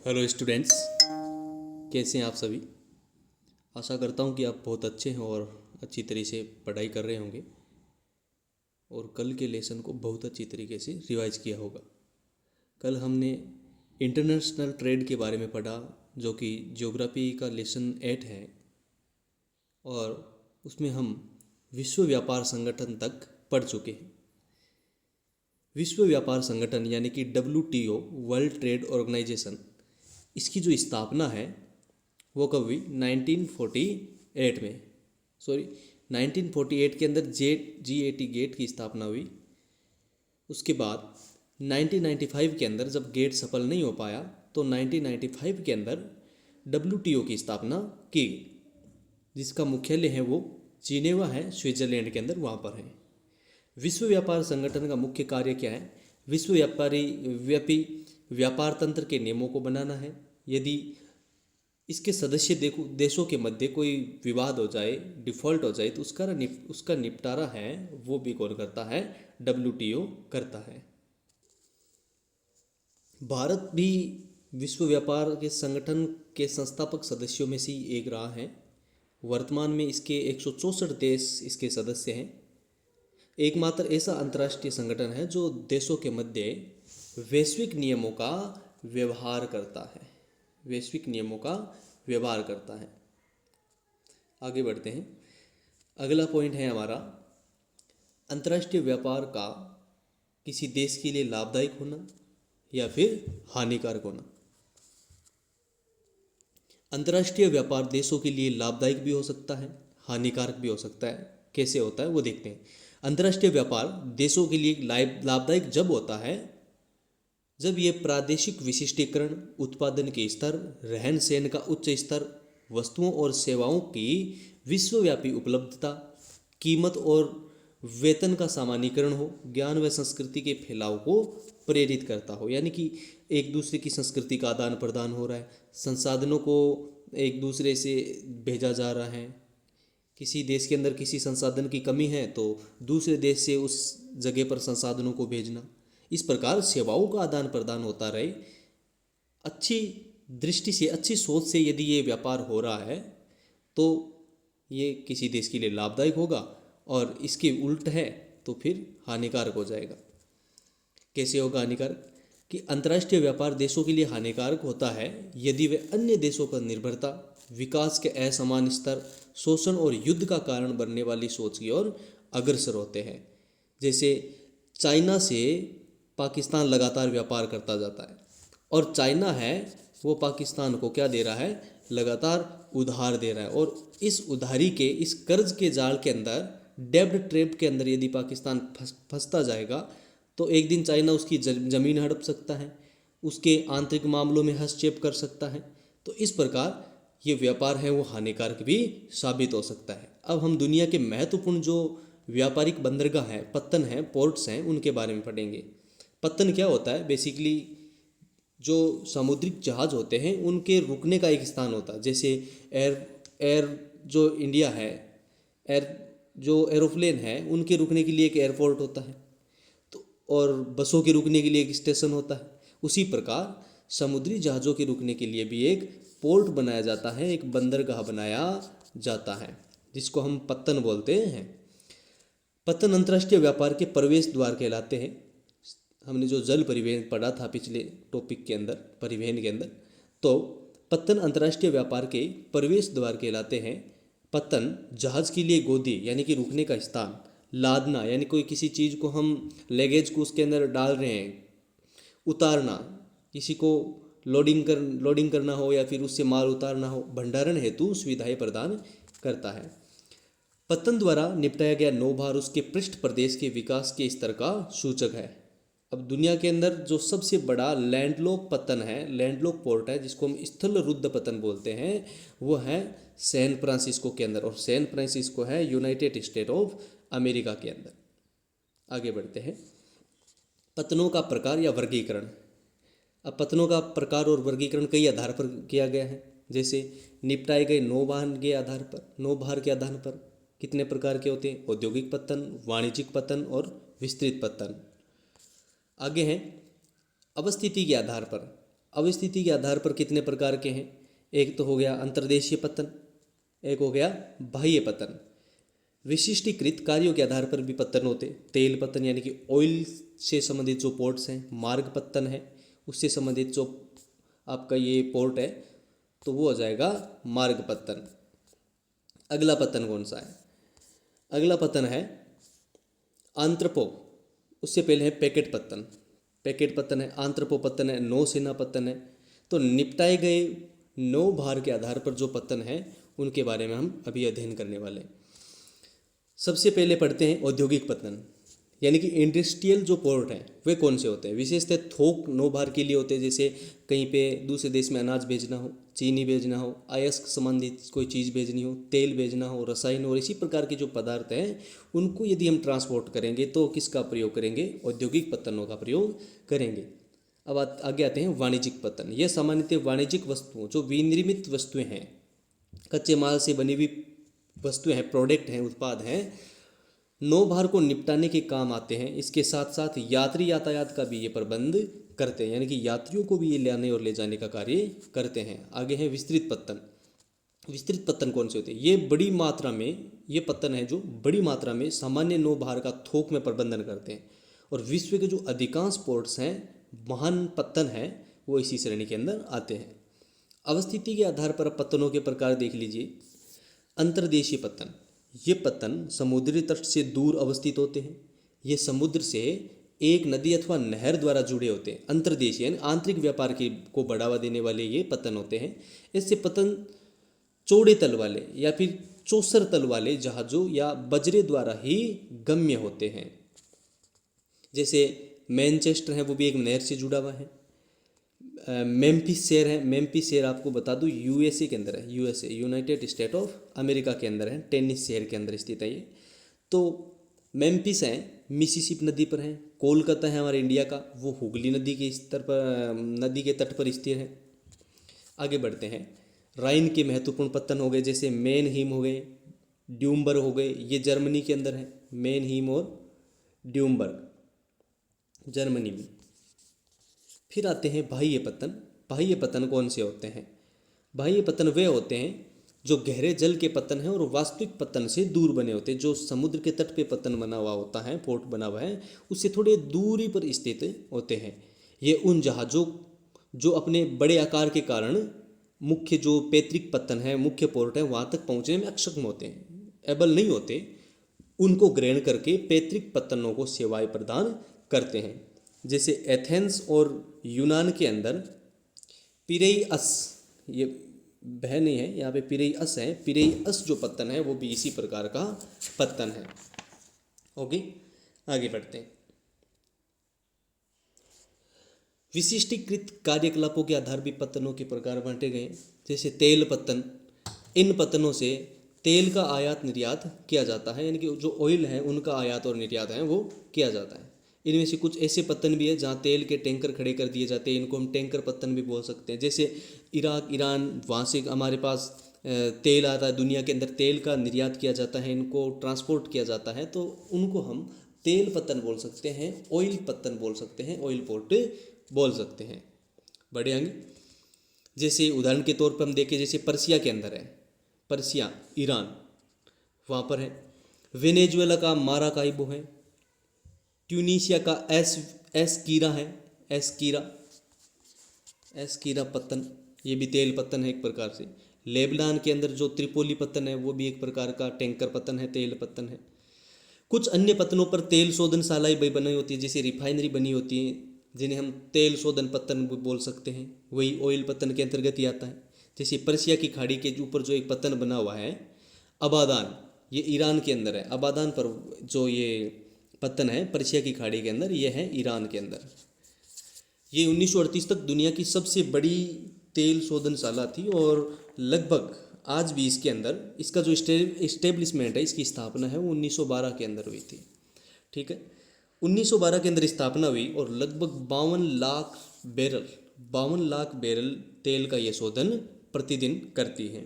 Hello students, कैसे हैं आप सभी। आशा करता हूं कि आप बहुत अच्छे हैं और अच्छी तरह से पढ़ाई कर रहे होंगे और कल के लेसन को बहुत अच्छी तरीके से रिवाइज किया होगा। कल हमने इंटरनेशनल ट्रेड के बारे में पढ़ा, जो कि ज्योग्राफी का लेसन 8 है, और उसमें हम विश्व व्यापार संगठन तक पढ़ चुके हैं। विश्व व्यापार संगठन यानी कि WTO, वर्ल्ड ट्रेड ऑर्गेनाइजेशन, इसकी जो स्थापना है वो कब हुई? 1948 में, 1948 के अंदर GATT गेट की स्थापना हुई। उसके बाद 1995 के अंदर जब गेट सफल नहीं हो पाया तो 1995 के अंदर WTO की स्थापना की, जिसका मुख्यालय है वो जिनेवा है, स्विट्जरलैंड के अंदर, वहाँ पर है। विश्व व्यापार संगठन का मुख्य कार्य क्या है? विश्व व्यापी व्यापार तंत्र के नियमों को बनाना है। यदि इसके सदस्य देशों के मध्य कोई विवाद हो जाए, डिफ़ॉल्ट हो जाए, तो उसका निपटारा है वो भी कौन करता है? WTO करता है। भारत भी विश्व व्यापार के संगठन के संस्थापक सदस्यों में से ही एक रहा है। वर्तमान में इसके 164 देश इसके सदस्य हैं। एकमात्र ऐसा अंतर्राष्ट्रीय संगठन है जो देशों के मध्य वैश्विक नियमों का व्यवहार करता है। वैश्विक नियमों का व्यवहार करता है। आगे बढ़ते हैं। अगला पॉइंट है हमारा, अंतर्राष्ट्रीय व्यापार का किसी देश के लिए लाभदायक होना या फिर हानिकारक होना। अंतर्राष्ट्रीय व्यापार देशों के लिए लाभदायक भी हो सकता है, हानिकारक भी हो सकता है। कैसे होता है वो देखते हैं। अंतर्राष्ट्रीय व्यापार देशों के लिए लाभदायक जब होता है जब ये प्रादेशिक विशिष्टीकरण, उत्पादन के स्तर, रहन सहन का उच्च स्तर, वस्तुओं और सेवाओं की विश्वव्यापी उपलब्धता, कीमत और वेतन का सामान्यीकरण हो, ज्ञान व संस्कृति के फैलाव को प्रेरित करता हो। यानी कि एक दूसरे की संस्कृति का आदान प्रदान हो रहा है, संसाधनों को एक दूसरे से भेजा जा रहा है। किसी देश के अंदर किसी संसाधन की कमी है तो दूसरे देश से उस जगह पर संसाधनों को भेजना। इस प्रकार सेवाओं का आदान प्रदान होता रहे। अच्छी दृष्टि से, अच्छी सोच से यदि ये व्यापार हो रहा है तो ये किसी देश के लिए लाभदायक होगा, और इसके उल्ट है तो फिर हानिकारक हो जाएगा। कैसे होगा हानिकारक? कि अंतर्राष्ट्रीय व्यापार देशों के लिए हानिकारक होता है यदि वे अन्य देशों पर निर्भरता, विकास के असमान स्तर, शोषण और युद्ध का कारण बनने वाली सोच की ओर अग्रसर होते हैं। जैसे चाइना से पाकिस्तान लगातार व्यापार करता जाता है, और चाइना है वो पाकिस्तान को क्या दे रहा है? लगातार उधार दे रहा है। और इस उधारी के, इस कर्ज के जाल के अंदर, डेब्ट ट्रैप के अंदर यदि पाकिस्तान फंसता जाएगा तो एक दिन चाइना उसकी ज़मीन हड़प सकता है, उसके आंतरिक मामलों में हस्तक्षेप कर सकता है। तो इस प्रकार ये व्यापार है वो हानिकारक भी साबित हो सकता है। अब हम दुनिया के महत्वपूर्ण जो व्यापारिक बंदरगाह हैं, पत्तन हैं, पोर्ट्स हैं, उनके बारे में पढ़ेंगे। पत्तन क्या होता है? बेसिकली जो सामुद्रिक जहाज होते हैं उनके रुकने का एक स्थान होता है। जैसे एयर जो इंडिया है, एयर जो एरोप्लेन है उनके रुकने के लिए एक एयरपोर्ट होता है, तो और बसों के रुकने के लिए एक स्टेशन होता है। उसी प्रकार समुद्री जहाज़ों के रुकने के लिए भी एक पोर्ट बनाया जाता है, एक बंदरगाह बनाया जाता है, जिसको हम पत्तन बोलते हैं। पत्तन अंतर्राष्ट्रीय व्यापार के प्रवेश द्वार कहलाते हैं। हमने जो जल परिवहन पढ़ा था पिछले टॉपिक के अंदर, परिवहन के अंदर, तो पत्तन अंतर्राष्ट्रीय व्यापार के प्रवेश द्वार कहलाते हैं। पत्तन जहाज के लिए गोदी यानी कि रुकने का स्थान, लादना यानी कोई किसी चीज़ को हम लगेज को उसके अंदर डाल रहे हैं, उतारना, किसी को लोडिंग करना हो या फिर उससे माल उतारना हो, भंडारण हेतु सुविधाएं प्रदान करता है। पत्तन द्वारा निपटाया गया नौभार उसके पृष्ठ प्रदेश के विकास के स्तर का सूचक है। अब दुनिया के अंदर जो सबसे बड़ा लैंडलॉक पत्तन है, लैंडलॉक पोर्ट है, जिसको हम स्थल रुद्ध पत्तन बोलते हैं, वो है सैन फ्रांसिस्को के अंदर, और सैन फ्रांसिस्को है यूनाइटेड स्टेट ऑफ अमेरिका के अंदर। आगे बढ़ते हैं। पत्तनों का प्रकार या वर्गीकरण। अब पत्तनों का प्रकार और वर्गीकरण कई आधार पर किया गया है। जैसे निपटाए गए नौभार के आधार पर कितने प्रकार के होते हैं? औद्योगिक पत्तन, वाणिज्यिक पत्तन और विस्तृत पत्तन। आगे हैं अवस्थिति के आधार पर। अवस्थिति के आधार पर कितने प्रकार के हैं? एक तो हो गया अंतर्देशीय पतन, एक हो गया बाह्य पतन। विशिष्टीकृत कार्यों के आधार पर भी पतन होते। तेल पतन यानी कि ऑयल से संबंधित जो पोर्ट्स हैं, मार्ग पतन है उससे संबंधित जो आपका ये पोर्ट है तो वो हो जाएगा मार्ग पतन। अगला पतन कौन सा है? अगला पतन है आंत्रपो, उससे पहले है पैकेट पतन। पैकेट पतन है, आंत्रपो पतन है, नौसेना पतन है। तो निपटाए गए नौ भार के आधार पर जो पतन है उनके बारे में हम अभी अध्ययन करने वाले हैं। सबसे पहले पढ़ते हैं औद्योगिक पतन, यानी कि इंडस्ट्रियल जो पोर्ट हैं वे कौन से होते हैं? विशेषतः थोक नौ भार के लिए होते हैं, जैसे कहीं पे दूसरे देश में अनाज भेजना हो, चीनी भेजना हो, अयस्क संबंधित कोई चीज़ भेजनी हो, तेल भेजना हो, रसायन और इसी प्रकार के जो पदार्थ हैं उनको यदि हम ट्रांसपोर्ट करेंगे तो किसका प्रयोग करेंगे? औद्योगिक पतनों का प्रयोग करेंगे। अब आगे आते हैं वाणिज्यिक पतन। यह सामान्यतः वाणिज्यिक वस्तुओं, जो विनिर्मित वस्तुएं हैं, कच्चे माल से बनी हुई वस्तुएं हैं, प्रोडक्ट हैं, उत्पाद हैं, नौ भार को निपटाने के काम आते हैं। इसके साथ साथ यात्री यातायात का भी ये प्रबंध करते हैं, यानी कि यात्रियों को भी ये लाने और ले जाने का कार्य करते हैं। आगे है विस्तृत पत्तन। विस्तृत पत्तन कौन से होते हैं? ये बड़ी मात्रा में, ये पत्तन है जो बड़ी मात्रा में सामान्य नौ भार का थोक में प्रबंधन करते हैं। और विश्व के जो अधिकांश पोर्ट्स हैं, महान पत्तन हैं, वो इसी श्रेणी के अंदर आते हैं। अवस्थिति के आधार पर पत्तनों के प्रकार देख लीजिए। अंतर्देशीय पत्तन, ये पत्तन समुद्री तट से दूर अवस्थित होते हैं। ये समुद्र से एक नदी अथवा नहर द्वारा जुड़े होते हैं। अंतर्देशीय यानी आंतरिक व्यापार को बढ़ावा देने वाले ये पतन होते हैं। इससे पतन चौड़े तल वाले या फिर चौसर तल वाले जहाज़ों या बजरे द्वारा ही गम्य होते हैं। जैसे मैनचेस्टर है, वो भी एक नहर से जुड़ा हुआ है। मेम्फिस शहर है, मेम्फिस शहर आपको बता दूं यूएसए के अंदर है, USA United state of America के अंदर है, टेनिस शहर के अंदर स्थित है ये। तो मेम्फिस है मिसिसिपी नदी पर है। कोलकाता है हमारे इंडिया का, वो हुगली नदी के स्तर पर, नदी के तट पर स्थित है। आगे बढ़ते हैं। राइन के महत्वपूर्ण पत्तन हो गए, जैसे मेनहीम हो गए, ड्यूमबर्ग हो गए, ये जर्मनी के अंदर है। मेनहीम और ड्यूमबर्ग जर्मनी में। फिर आते हैं बाह्य पतन। बाह्य पतन कौन से होते हैं? बाह्य पतन वे होते हैं जो गहरे जल के पतन हैं और वास्तविक पतन से दूर बने होते हैं। जो समुद्र के तट पे पतन बना हुआ होता है, पोर्ट बना हुआ है, उससे थोड़े दूरी पर स्थित होते हैं। ये उन जहाज़ों जो अपने बड़े आकार के कारण मुख्य जो पैतृक पतन है, मुख्य पोर्ट है, वहाँ तक पहुँचने में अक्षम होते हैं, एबल नहीं होते, उनको ग्रहण करके पैतृक पतनों को सेवाएं प्रदान करते हैं। जैसे एथेंस और यूनान के अंदर पिरेइअस, ये बह नहीं है यहाँ पे, पिरेइअस है। पिरेइअस जो पत्तन है वो भी इसी प्रकार का पत्तन है। ओके, आगे बढ़ते हैं। विशिष्टीकृत कार्यकलापों के आधार भी पत्तनों के प्रकार बांटे गए। जैसे तेल पत्तन, इन पत्तनों से तेल का आयात निर्यात किया जाता है, यानी कि जो ऑयल है उनका आयात और निर्यात है वो किया जाता है। इनमें से कुछ ऐसे पत्तन भी है जहाँ तेल के टैंकर खड़े कर दिए जाते हैं, इनको हम टैंकर पत्तन भी बोल सकते हैं। जैसे इराक, ईरान, वहाँ से हमारे पास तेल आता है, दुनिया के अंदर तेल का निर्यात किया जाता है, इनको ट्रांसपोर्ट किया जाता है, तो उनको हम तेल पत्तन बोल सकते हैं, ऑयल पत्तन बोल सकते हैं, ऑयल पोर्ट बोल सकते हैं। बड़े अंग, जैसे उदाहरण के तौर पर हम देखें, जैसे पर्सिया के अंदर है, पर्सिया ईरान, वहाँ पर है। वेनेजुएला का माराकाइबो है। ट्यूनीशिया का एसकीरा है, एसकीरा पत्तन, ये भी तेल पत्तन है एक प्रकार से। लेबनान के अंदर जो त्रिपोली पत्तन है वो भी एक प्रकार का टैंकर पत्तन है, तेल पत्तन है। कुछ अन्य पत्तनों पर तेल शोधनशालाएं भी बनी होती है, जैसे रिफाइनरी बनी होती है, जिन्हें हम तेल शोधन पत्तन भी बोल सकते हैं, वही ऑयल पत्तन के अंतर्गत ही आता है। जैसे पर्सिया की खाड़ी के ऊपर जो एक पत्तन बना हुआ है अबादान, ये ईरान के अंदर है। अबादान पर जो ये पत्तन है पर्सिया की खाड़ी के अंदर, ये है ईरान के अंदर। ये 1938 तक दुनिया की सबसे बड़ी तेल शोधनशाला थी और लगभग आज भी इसके अंदर इसका जो इस्टेब्लिशमेंट है, इसकी स्थापना है वो 1912 के अंदर हुई थी। ठीक है, 1912 के अंदर स्थापना हुई और लगभग 52 लाख बैरल तेल का ये शोधन प्रतिदिन करती है।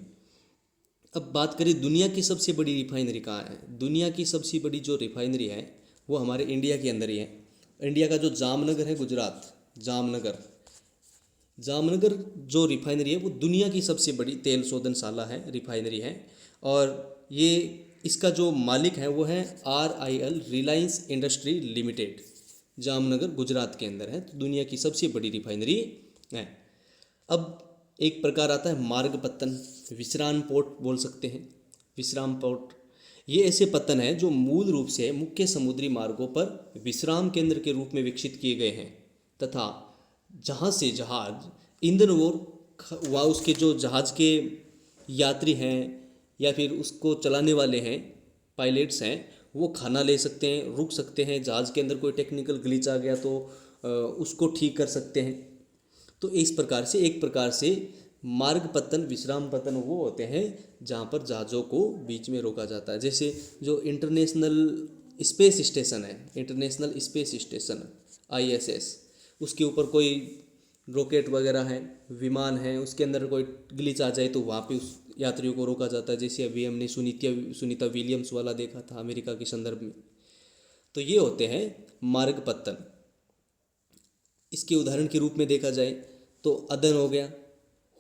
अब बात करें दुनिया की सबसे बड़ी रिफाइनरी कहाँ है। दुनिया की सबसे बड़ी जो रिफाइनरी है वो हमारे इंडिया के अंदर ही है। इंडिया का जो जामनगर है, गुजरात, जामनगर, जामनगर जो रिफाइनरी है वो दुनिया की सबसे बड़ी तेल शोधनशाला है, रिफाइनरी है। और ये इसका जो मालिक है वो है RIL, Reliance industry limited, Jamnagar Gujarat के अंदर है। तो दुनिया की सबसे बड़ी रिफाइनरी है। अब एक प्रकार आता है मार्ग पत्तन, विश्राम पोर्ट बोल सकते हैं, विश्राम पोर्ट। ये ऐसे पत्तन हैं जो मूल रूप से मुख्य समुद्री मार्गों पर विश्राम केंद्र के रूप में विकसित किए गए हैं तथा जहाँ से जहाज ईंधन और वह उसके जो जहाज़ के यात्री हैं या फिर उसको चलाने वाले हैं, पायलट्स हैं, वो खाना ले सकते हैं, रुक सकते हैं। जहाज़ के अंदर कोई टेक्निकल ग्लिच आ गया तो उसको ठीक कर सकते हैं। तो इस प्रकार से एक प्रकार से मार्ग पत्तन, विश्राम पत्तन वो होते हैं जहाँ पर जहाज़ों को बीच में रोका जाता है। जैसे जो इंटरनेशनल स्पेस स्टेशन है, इंटरनेशनल स्पेस स्टेशन ISS, उसके ऊपर कोई रॉकेट वगैरह है, विमान है, उसके अंदर कोई ग्लिच आ जाए तो वहाँ पे उस यात्रियों को रोका जाता है। जैसे अभी हमने सुनीता विलियम्स वाला देखा था अमेरिका के संदर्भ में। तो ये होते हैं मार्ग पत्तन। इसके उदाहरण के रूप में देखा जाए तो अदन हो गया,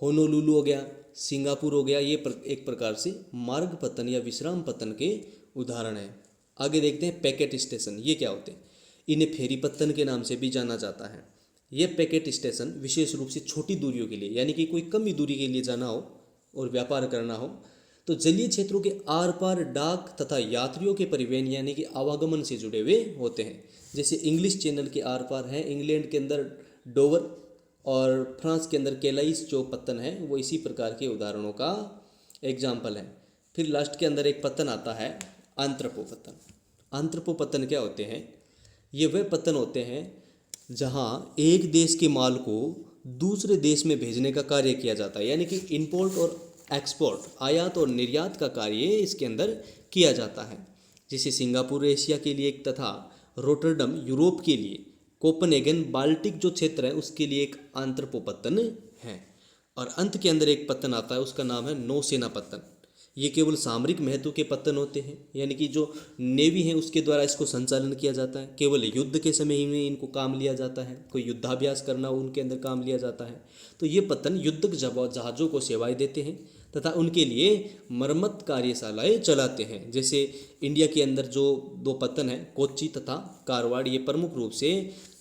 होनोलुलु हो गया, सिंगापुर हो गया, ये एक प्रकार से मार्ग पत्तन या विश्राम पत्तन के उदाहरण हैं। आगे देखते हैं पैकेट स्टेशन, ये क्या होते हैं। इन्हें फेरी पत्तन के नाम से भी जाना जाता है। ये पैकेट स्टेशन विशेष रूप से छोटी दूरियों के लिए, यानी कि कोई कम ही दूरी के लिए जाना हो और व्यापार करना हो तो जलीय क्षेत्रों के आर पार डाक तथा यात्रियों के परिवहन यानी कि आवागमन से जुड़े हुए होते हैं। जैसे इंग्लिश चैनल के आर पार है, इंग्लैंड के अंदर डोवर और फ्रांस के अंदर केलाइस जो पत्तन है वो इसी प्रकार के उदाहरणों का एग्जाम्पल है। फिर लास्ट के अंदर एक पत्तन आता है आंत्रपो पत्तन। आंत्रपो पत्तन क्या होते हैं, ये वह पत्तन होते हैं जहाँ एक देश के माल को दूसरे देश में भेजने का कार्य किया जाता है, यानी कि इंपोर्ट और एक्सपोर्ट, आयात और निर्यात का कार्य इसके अंदर किया जाता है। जैसे सिंगापुर एशिया के लिए एक तथा रोटरडम यूरोप के लिए, कोपनहेगन बाल्टिक जो क्षेत्र है उसके लिए एक आंत्रपो पत्तन है। और अंत के अंदर एक पत्तन आता है, उसका नाम है नौसेना पत्तन। ये केवल सामरिक महत्व के पत्तन होते हैं, यानी कि जो नेवी है उसके द्वारा इसको संचालन किया जाता है। केवल युद्ध के समय ही में इनको काम लिया जाता है, कोई युद्धाभ्यास करना हो उनके अंदर काम लिया जाता है। तो ये पत्तन युद्धक जहाज़ों को सेवाएं देते हैं तथा उनके लिए मरम्मत कार्यशालाएँ चलाते हैं। जैसे इंडिया के अंदर जो दो पत्तन हैं कोच्चि तथा कारवाड़, ये प्रमुख रूप से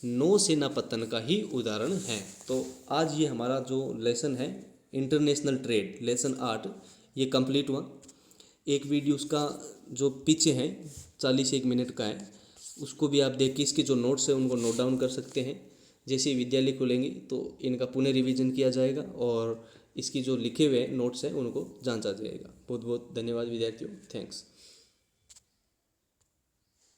नौसेना पत्तन का ही उदाहरण है। तो आज ये हमारा जो लेसन है इंटरनेशनल ट्रेड लेसन 8 ये कंप्लीट हुआ। एक वीडियो उसका जो पीछे है 41 मिनट का है, उसको भी आप देख के इसके जो नोट्स हैं उनको नोट डाउन कर सकते हैं। जैसे ही विद्यालय खुलेंगे तो इनका पुनः रिवीजन किया जाएगा और इसकी जो लिखे हुए नोट्स हैं उनको जांचा जाएगा। बहुत बहुत धन्यवाद विद्यार्थियों, थैंक्स।